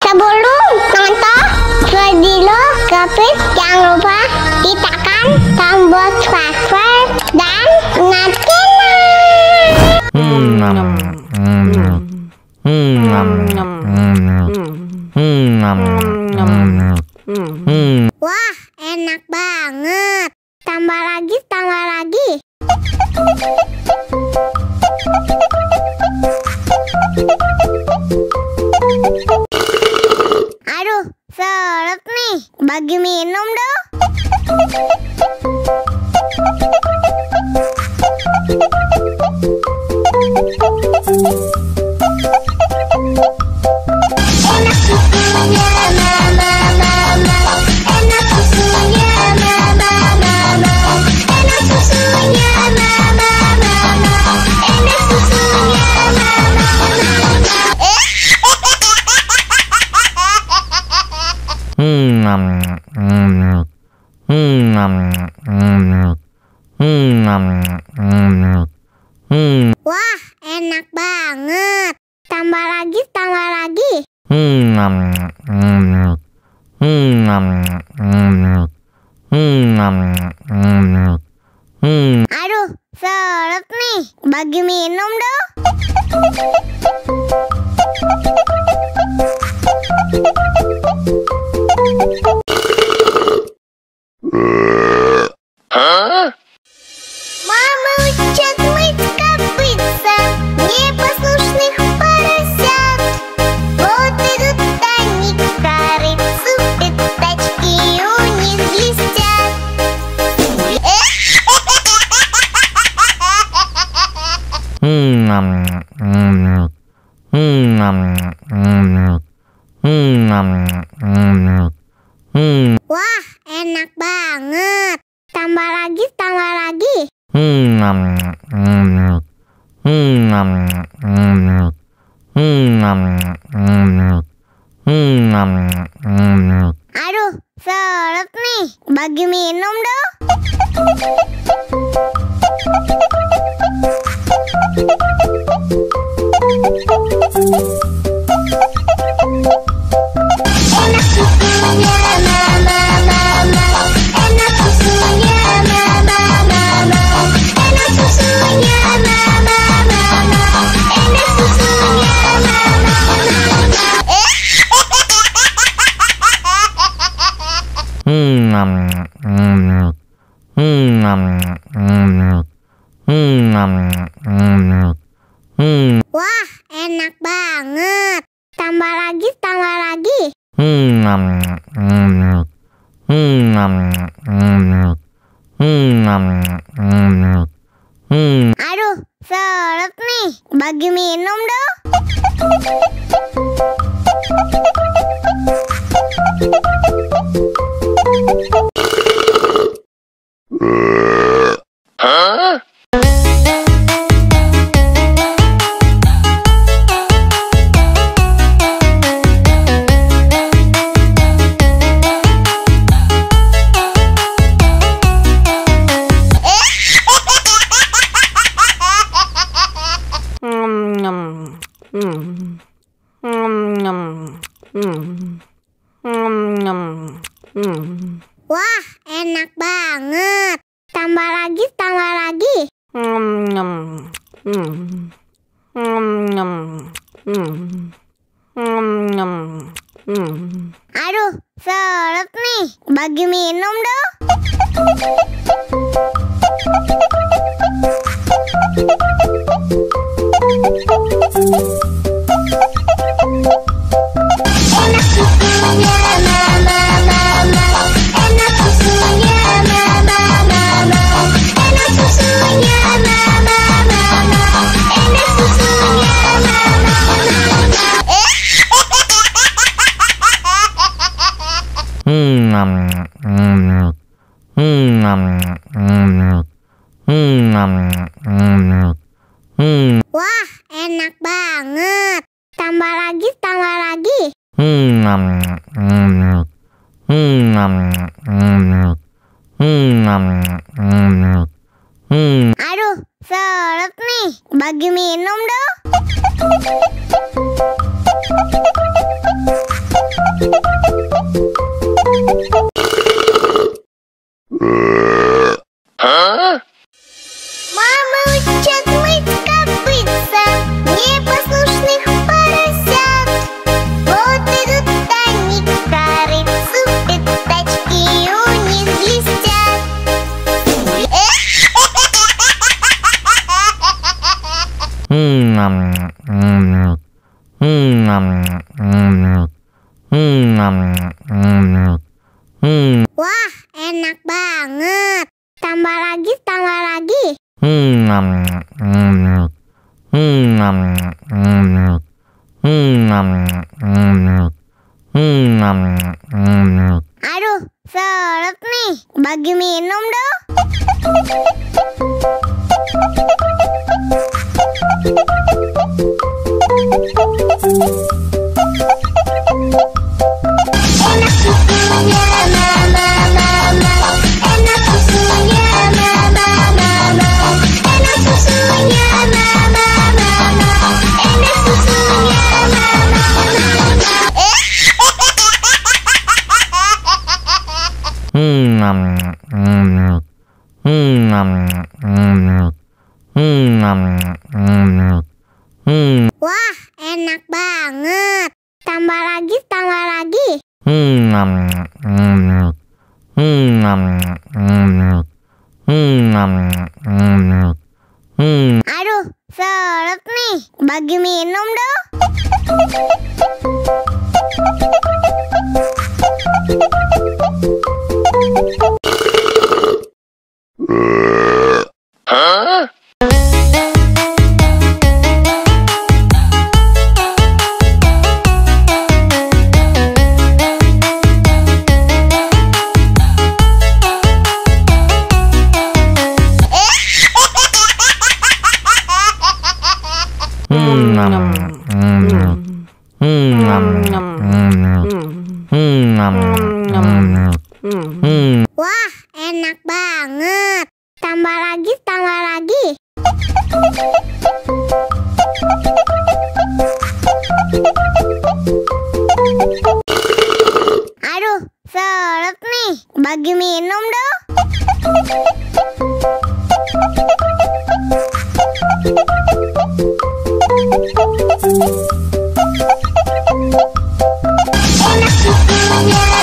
Sebelum nonton video Gapit, jangan lupa tekan tombol subscribe dan nyalakan. Wah, enak banget. Tambah lagi, tambah lagi. Aduh, seret nih. Bagi minum dong. Enak susunya mama, enak susunya mama, enak susunya mama, enak susunya mama. Wah, enak banget. Tambah lagi, tambah lagi. Aduh, seret nih. Bagi minum dong. Мама учат мыть копытца непослушных поросят. Вот идут они к корыцу, пятачки у них блестят. Wah, enak banget. Tambah lagi, tambah lagi. Aduh, seret nih. Bagi minum dong. Enak susunya mama, enak susunya mama, enak susunya mama, enak susunya mama. Wah, enak banget. Tambah lagi, tambah lagi. Aduh, seret nih. Bagi minum dong. Wah, enak banget. Tambah lagi, tambah lagi. Aduh, seret nih. Bagi minum dong. Enak susunya mama, enak susunya mama, enak susunya mama, enak susunya mama. Wah, enak banget. Tambah lagi, tambah lagi. Aduh, seret nih. Bagi minum dong. Wah, enak banget. Tambah lagi, tambah lagi. Aduh, seret nih. Bagi minum dong. Enak susunya mama, enak susunya mama, enak susunya mama, enak susunya mama. Wah, enak banget. Tambah lagi, tambah lagi. Aduh, seret nih. Bagi minum dong. Wah, enak banget. Tambah lagi, tambah lagi. Aduh, seret nih. Bagi minum dong. Enak susunya